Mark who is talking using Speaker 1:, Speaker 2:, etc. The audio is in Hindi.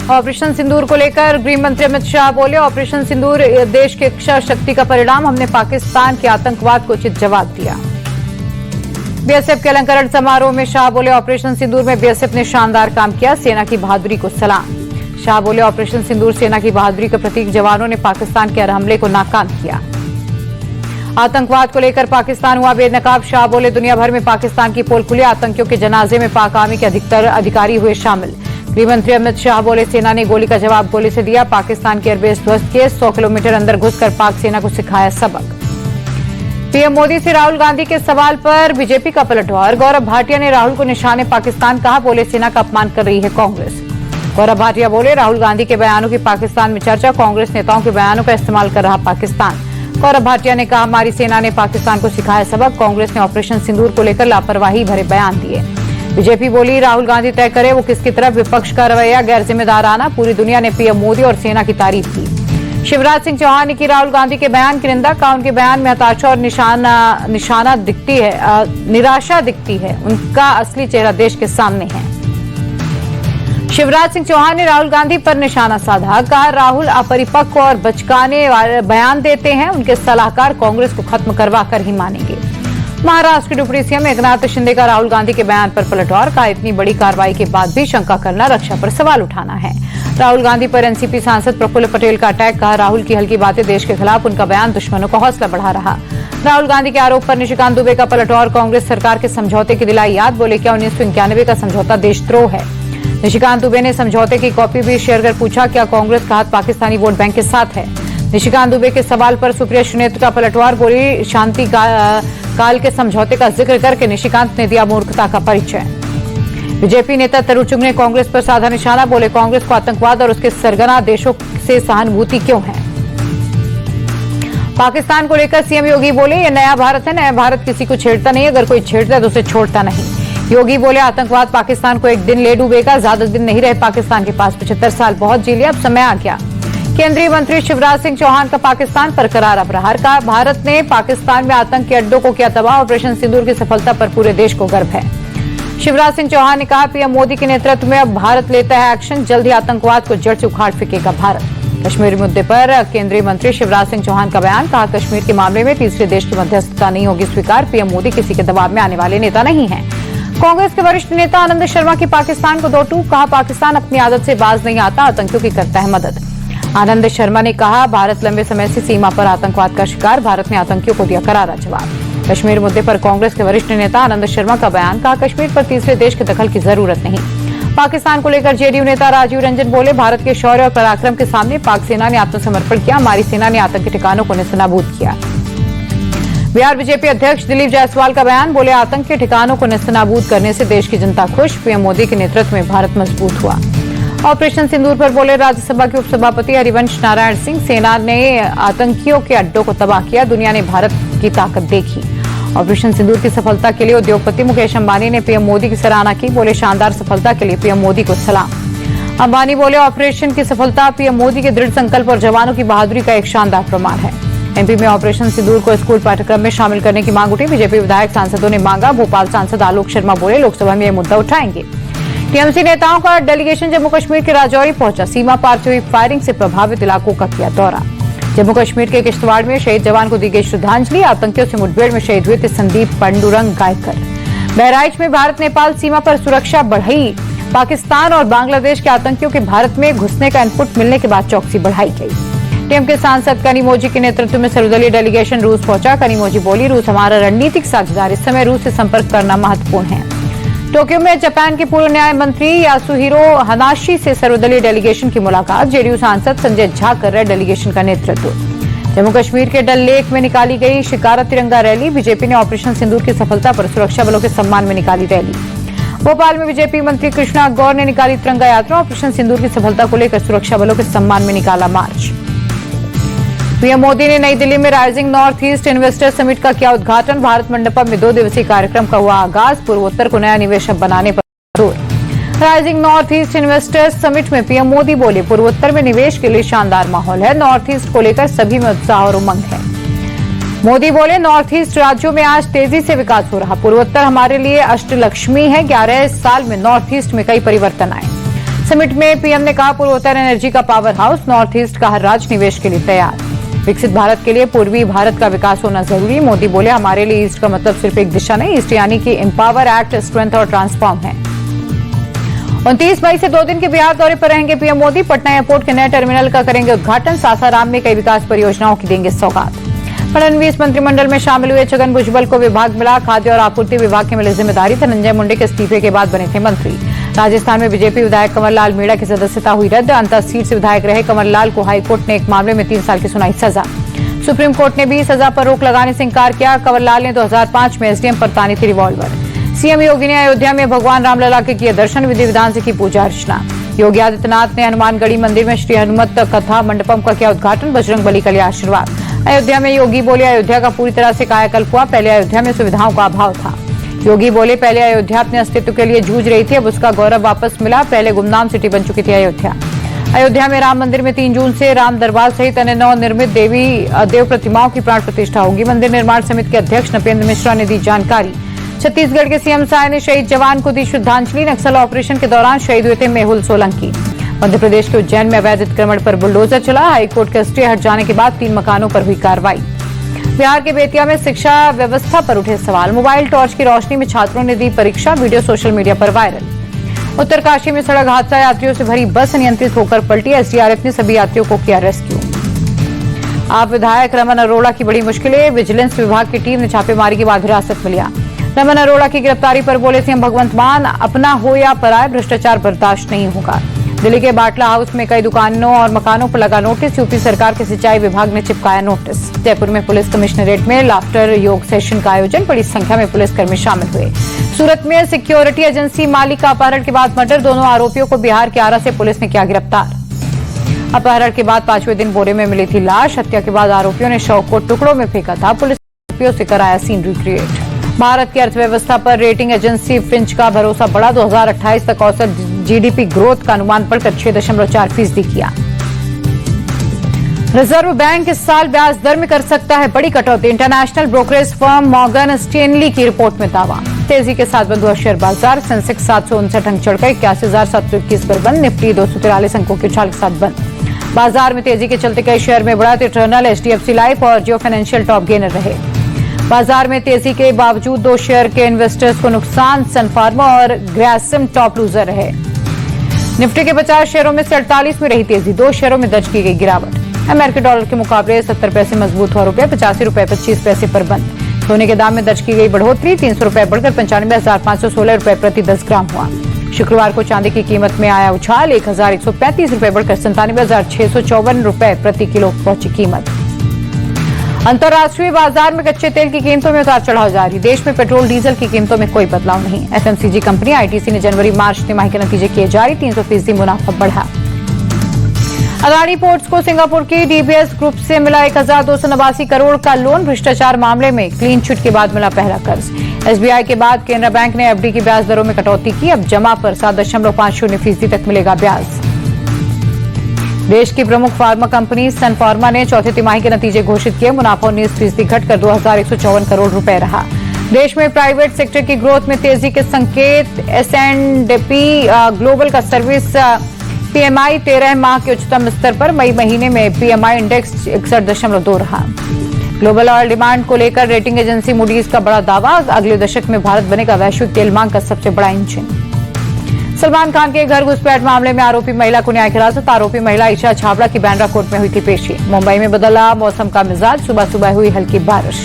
Speaker 1: ऑपरेशन सिंदूर को लेकर गृह मंत्री अमित शाह बोले, ऑपरेशन सिंदूर देश की इच्छा शक्ति का परिणाम, हमने पाकिस्तान के आतंकवाद को उचित जवाब दिया। बीएसएफ के अलंकरण समारोह में शाह बोले, ऑपरेशन सिंदूर में बीएसएफ ने शानदार काम किया, सेना की बहादुरी को सलाम। शाह बोले, ऑपरेशन सिंदूर सेना की बहादुरी का प्रतीक, जवानों ने पाकिस्तान के हर हमले को नाकाम किया। आतंकवाद को लेकर पाकिस्तान हुआ बेनकाब, शाह बोले, दुनिया भर में पाकिस्तान की पोल खुली, आतंकियों के जनाजे में पाक आर्मी के अधिकतर अधिकारी हुए शामिल। गृह मंत्री अमित शाह बोले, सेना ने गोली का जवाब गोली से दिया, पाकिस्तान के एयरबेस ध्वस्त किए, 100 किलोमीटर अंदर घुसकर पाक सेना को सिखाया सबक। पीएम मोदी से राहुल गांधी के सवाल पर बीजेपी का पलटवार, गौरव भाटिया ने राहुल को निशाने पाकिस्तान कहा, बोले सेना का अपमान कर रही है कांग्रेस। गौरव भाटिया बोले, राहुल गांधी के बयानों की पाकिस्तान में चर्चा, कांग्रेस नेताओं के बयानों का इस्तेमाल कर रहा पाकिस्तान। गौरव भाटिया ने कहा, हमारी सेना ने पाकिस्तान को सिखाया सबक, कांग्रेस ने ऑपरेशन सिंदूर को लेकर लापरवाही भरे बयान दिए। बीजेपी बोली, राहुल गांधी तय करे वो किसकी तरफ, विपक्ष का रवैया गैर जिम्मेदाराना, पूरी दुनिया ने पीएम मोदी और सेना की तारीफ की। शिवराज सिंह चौहान ने की राहुल गांधी के बयान की निंदा, कहा उनके बयान में हताशा और निराशा दिखती है, उनका असली चेहरा देश के सामने है। शिवराज सिंह चौहान ने राहुल गांधी पर निशाना साधा, कहा राहुल अपरिपक्व और बचकाने बयान देते हैं, उनके सलाहकार कांग्रेस को खत्म करवा कर ही मानेंगे। महाराष्ट्र के डिप्टी सीएम एकनाथ शिंदे का राहुल गांधी के बयान पर पलटवार, कहा इतनी बड़ी कार्रवाई के बाद भी शंका करना रक्षा पर सवाल उठाना है। राहुल गांधी पर एनसीपी सांसद प्रफुल्ल पटेल का अटैक, कहा राहुल की हल्की बातें देश के खिलाफ, उनका बयान दुश्मनों का हौसला बढ़ा रहा। राहुल गांधी के आरोप पर निशिकांत दुबे का पलटवार, कांग्रेस सरकार के समझौते की दिलाई याद, बोले क्या 1991 का समझौता देशद्रोह है। निशिकांत दुबे ने समझौते की कॉपी भी शेयर कर पूछा, क्या कांग्रेस का हाथ पाकिस्तानी वोट बैंक के साथ है। निशिकांत दुबे के सवाल पर सुप्रिया सुनेत्र का पलटवार, बोली शांति काल के समझौते का जिक्र करके निशिकांत ने दिया मूर्खता का परिचय। बीजेपी नेता तरुण चुग ने कांग्रेस पर साधा निशाना, बोले कांग्रेस को आतंकवाद और उसके सरगना देशों से सहानुभूति क्यों है। पाकिस्तान को लेकर सीएम योगी बोले, यह नया भारत है, नया भारत किसी को छेड़ता नहीं, अगर कोई छेड़ता है तो उसे छोड़ता नहीं। योगी बोले, आतंकवाद पाकिस्तान को एक दिन ले डूबेगा, ज्यादा दिन नहीं रहे पाकिस्तान के पास, 75 साल बहुत जी लिया, अब समय आ गया। केंद्रीय मंत्री शिवराज सिंह चौहान का पाकिस्तान पर करारा प्रहार, कहा भारत ने पाकिस्तान में आतंक के अड्डों को किया तबाह, ऑपरेशन सिंदूर की सफलता पर पूरे देश को गर्व है। शिवराज सिंह चौहान ने कहा, पीएम मोदी के नेतृत्व में अब भारत लेता है एक्शन, जल्द ही आतंकवाद को जड़ से उखाड़ फेंकेगा भारत। कश्मीर मुद्दे पर केंद्रीय मंत्री शिवराज सिंह चौहान का बयान, कहा कश्मीर के मामले में तीसरे देश की मध्यस्थता नहीं होगी स्वीकार, पीएम मोदी किसी के दबाव में आने वाले नेता नहीं है। कांग्रेस के वरिष्ठ नेता आनंद शर्मा की पाकिस्तान को दो टूक, कहा पाकिस्तान अपनी आदत से बाज नहीं आता, आतंकियों की करता है मदद। आनंद शर्मा ने कहा, भारत लंबे समय से सीमा पर आतंकवाद का शिकार, भारत ने आतंकियों को दिया करारा जवाब। कश्मीर मुद्दे पर कांग्रेस के वरिष्ठ नेता आनंद शर्मा का बयान, कहा कश्मीर पर तीसरे देश के दखल की जरूरत नहीं। पाकिस्तान को लेकर जेडीयू नेता राजीव रंजन बोले, भारत के शौर्य और पराक्रम के सामने पाक सेना ने आत्मसमर्पण किया, हमारी सेना ने आतंकी ठिकानों को नेस्तनाबूद किया। बिहार बीजेपी अध्यक्ष दिलीप जायसवाल का बयान, बोले आतंक के ठिकानों को नेस्तनाबूद करने से देश की जनता खुश, पीएम मोदी के नेतृत्व में भारत मजबूत हुआ। ऑपरेशन सिंदूर पर बोले राज्यसभा के उपसभापति हरिवंश नारायण सिंह, सेना ने आतंकियों के अड्डों को तबाह किया, दुनिया ने भारत की ताकत देखी। ऑपरेशन सिंदूर की सफलता के लिए उद्योगपति मुकेश अंबानी ने पीएम मोदी की सराहना की, बोले शानदार सफलता के लिए पीएम मोदी को सलाम। अंबानी बोले, ऑपरेशन की सफलता पीएम मोदी के दृढ़ संकल्प और जवानों की बहादुरी का एक शानदार प्रमाण है। एमपी में ऑपरेशन सिंदूर को स्कूल पाठ्यक्रम में शामिल करने की मांग उठी, बीजेपी विधायक सांसदों ने मांगा, भोपाल सांसद आलोक शर्मा बोले लोकसभा में यह मुद्दा उठाएंगे। टीएमसी नेताओं का डेलीगेशन जम्मू कश्मीर के राजौरी पहुंचा, सीमा पार से हुई फायरिंग से प्रभावित इलाकों का किया दौरा। जम्मू कश्मीर के किश्तवाड़ में शहीद जवान को दी गई श्रद्धांजलि, आतंकियों से मुठभेड़ में शहीद हुए थे संदीप पंडुरंग गायकर। बहराइच में भारत नेपाल सीमा पर सुरक्षा बढ़ाई, पाकिस्तान और बांग्लादेश के आतंकियों के भारत में घुसने का इनपुट मिलने के बाद चौकसी बढ़ाई गई। टीएम के सांसद कनिमोजी के नेतृत्व में सर्वदलीय डेलीगेशन रूस पहुंचा, कनिमोजी बोली रूस हमारा रणनीतिक साझेदार, इस समय रूस से संपर्क करना महत्वपूर्ण है। टोक्यो में जापान के पूर्व न्याय मंत्री यासुहिरो हनाशी से सर्वदलीय डेलीगेशन की मुलाकात, जेडीयू सांसद संजय झा कर रहे डेलीगेशन का नेतृत्व। जम्मू कश्मीर के डल लेक में निकाली गई शिकारा तिरंगा रैली, बीजेपी ने ऑपरेशन सिंदूर की सफलता पर सुरक्षा बलों के सम्मान में निकाली रैली। भोपाल में बीजेपी मंत्री कृष्णा गौर ने निकाली तिरंगा यात्रा, ऑपरेशन सिंदूर की सफलता को लेकर सुरक्षा बलों के सम्मान में निकाला मार्च। पीएम मोदी ने नई दिल्ली में rising north east investor summit का किया उद्घाटन, भारत मंडपम में 2 दिवसीय कार्यक्रम का हुआ आगाज, पूर्वोत्तर को नया निवेशक बनाने पर जोर। Rising north east investors summit में पीएम मोदी बोले, पूर्वोत्तर में निवेश के लिए शानदार माहौल है, नॉर्थ ईस्ट को लेकर सभी में उत्साह और उमंग है। मोदी बोले, नॉर्थ ईस्ट राज्यों में आज तेजी से विकास हो रहा, पूर्वोत्तर हमारे लिए अष्टलक्ष्मी है, 11 साल में नॉर्थ ईस्ट में कई परिवर्तन आए। समिट में पीएम ने कहा पूर्वोत्तर एनर्जी का पावर हाउस नॉर्थ ईस्ट का हर राज्य निवेश के लिए तैयार। विकसित भारत के लिए पूर्वी भारत का विकास होना जरूरी। मोदी बोले हमारे लिए ईस्ट का मतलब सिर्फ एक दिशा नहीं, ईस्ट यानी कि एम्पावर, एक्ट, स्ट्रेंथ और ट्रांसफॉर्म है। 29 मई से 2 दिन के बिहार दौरे पर रहेंगे पीएम मोदी। पटना एयरपोर्ट के नए टर्मिनल का करेंगे उद्घाटन। सासाराम में कई विकास परियोजनाओं की देंगे सौगात। फडणवीस मंत्रिमंडल में शामिल हुए छगन भुजबल को विभाग मिला। खाद्य और आपूर्ति विभाग की मिली जिम्मेदारी। धनंजय मुंडे के इस्तीफे के बाद बने थे मंत्री। राजस्थान में बीजेपी विधायक कंवरलाल मीणा की सदस्यता हुई रद्द। अंतर सीट से विधायक रहे कंवरलाल को हाईकोर्ट ने एक मामले में 3 साल की सुनाई सजा। सुप्रीम कोर्ट ने भी सजा पर रोक लगाने से इंकार किया। कंवरलाल ने 2005 में एसडीएम पर तानी थी रिवॉल्वर। सीएम योगी ने अयोध्या में भगवान रामलला के किए दर्शन। विधि विधान से की पूजा अर्चना। योगी आदित्यनाथ ने हनुमानगढ़ी मंदिर में श्री हनुमत कथा मंडपम का किया उद्घाटन। बजरंग बली का लिया आशीर्वाद। अयोध्या में योगी बोले अयोध्या का पूरी तरह से कायाकल्प हुआ। पहले अयोध्या में सुविधाओं का अभाव था। योगी बोले पहले अयोध्या अपने अस्तित्व के लिए जूझ रही थी, अब उसका गौरव वापस मिला। पहले गुमनाम सिटी बन चुकी थी अयोध्या। अयोध्या में राम मंदिर में 3 जून से राम दरबार सहित अन्य नवनिर्मित देव प्रतिमाओं की प्राण प्रतिष्ठा होगी। मंदिर निर्माण समिति के अध्यक्ष नपेंद्र मिश्रा ने दी जानकारी। छत्तीसगढ़ के सीएम साय ने शहीद जवान को दी श्रद्धांजलि। नक्सल ऑपरेशन के दौरान शहीद हुए थे मेहुल सोलंकी। मध्य प्रदेश के उज्जैन में अवैध अतिक्रमण पर बुलडोजर चला। हाईकोर्ट का स्टे हट जाने के बाद 3 मकानों पर हुई कार्रवाई। बिहार के बेतिया में शिक्षा व्यवस्था पर उठे सवाल। मोबाइल टॉर्च की रोशनी में छात्रों ने दी परीक्षा। वीडियो सोशल मीडिया पर वायरल। उत्तरकाशी में सड़क हादसा। यात्रियों से भरी बस अनियंत्रित होकर पलटी। एसडीआरएफ ने सभी यात्रियों को किया रेस्क्यू। आप विधायक रमन अरोड़ा की बड़ी मुश्किलें। विजिलेंस विभाग की टीम ने छापेमारी के बाद हिरासत में लिया। रमन अरोड़ा की गिरफ्तारी पर बोले सीएम भगवंत मान अपना हो या पराय, भ्रष्टाचार बर्दाश्त नहीं होगा। दिल्ली के बाटला हाउस में कई दुकानों और मकानों पर लगा नोटिस। यूपी सरकार के सिंचाई विभाग ने चिपकाया नोटिस। जयपुर में पुलिस कमिश्नरेट में लाफ्टर योग सेशन का आयोजन। बड़ी संख्या में पुलिसकर्मी शामिल हुए। सूरत में सिक्योरिटी एजेंसी मालिक का अपहरण के बाद मर्डर। दोनों आरोपियों को बिहार के आरा से पुलिस ने किया गिरफ्तार। अपहरण के बाद 5वें दिन बोरे में मिली थी लाश। हत्या के बाद आरोपियों ने शव को टुकड़ों में फेंका था। पुलिस ने आरोपियों से कराया सीन रिक्रिएट। भारत की अर्थव्यवस्था पर रेटिंग एजेंसी फिंच का भरोसा बढ़ा। 2028 तक औसत जीडीपी ग्रोथ का अनुमान बढ़कर 6.4% किया। रिजर्व बैंक इस साल ब्याज दर में कर सकता है बड़ी कटौती। International brokerage firm Morgan Stanley की रिपोर्ट में दावा। तेजी के साथ बंद हुआ शेयर बाजार। सेंसेक्स 759 अंक चढ़कर 81,721 पर बंद। निफ्टी 243 अंकों के उछाल के साथ बंद। बाजार में तेजी के चलते कई शेयर में बढ़त। इटर्नल, एचडीएफसी लाइफ और जियो फाइनेंशियल टॉप गेनर रहे। बाजार में तेजी के बावजूद 2 शेयर के इन्वेस्टर्स को नुकसान। सन फार्मा और ग्रासिम टॉप लूजर रहे। निफ्टी के 50 शेयरों में से 48 में रही तेजी। 2 शेयरों में दर्ज की गई गिरावट। अमेरिकी डॉलर के मुकाबले 70 पैसे मजबूत हुआ। रुपए 85 रुपए 25 पैसे पर बंद। सोने के दाम में दर्ज की गई बढ़ोतरी। 300 रुपए बढ़कर 95,516 रुपए प्रति 10 ग्राम हुआ। शुक्रवार को चांदी की कीमत में आया उछाल। 1,135 रुपए बढ़कर 97,654 रुपए प्रति किलो पहुंची कीमत। अंतर्राष्ट्रीय बाजार में कच्चे तेल की कीमतों में उतार चढ़ाव जारी। देश में पेट्रोल डीजल की कीमतों में कोई बदलाव नहीं। एफएमसीजी कंपनी आईटीसी ने जनवरी मार्च तिमाही के नतीजे किए जारी। 300% मुनाफा बढ़ा। अदानी पोर्ट्स को सिंगापुर की डीबीएस ग्रुप से मिला 1,289 करोड़ का लोन। भ्रष्टाचार मामले में क्लीन चिट के बाद मिला पहला कर्ज। एसबीआई के बाद केनरा बैंक ने एफडी की ब्याज दरों में कटौती की। अब जमा पर 7.50% तक मिलेगा ब्याज। देश की प्रमुख फार्मा कंपनी सन फार्मा ने चौथे तिमाही के नतीजे घोषित किए। मुनाफा 19% घटकर 2,154 करोड़ रुपए रहा। देश में प्राइवेट सेक्टर की ग्रोथ में तेजी के संकेत। एसएनडपी ग्लोबल का सर्विस पीएमआई 13 माह के उच्चतम स्तर पर। मई महीने में पीएमआई इंडेक्स 61.2 रहा। ग्लोबल ऑयल डिमांड को लेकर रेटिंग एजेंसी मूडीज का बड़ा दावा। अगले दशक में भारत बनेगा वैश्विक तेल मांग का सबसे बड़ा इंजन। सलमान खान के घर घुसपैठ मामले में आरोपी महिला को न्यायिक हिरासत। आरोपी महिला ईशा छाबड़ा की बांद्रा कोर्ट में हुई थी पेशी। मुंबई में बदला मौसम का मिजाज। सुबह सुबह हुई हल्की बारिश।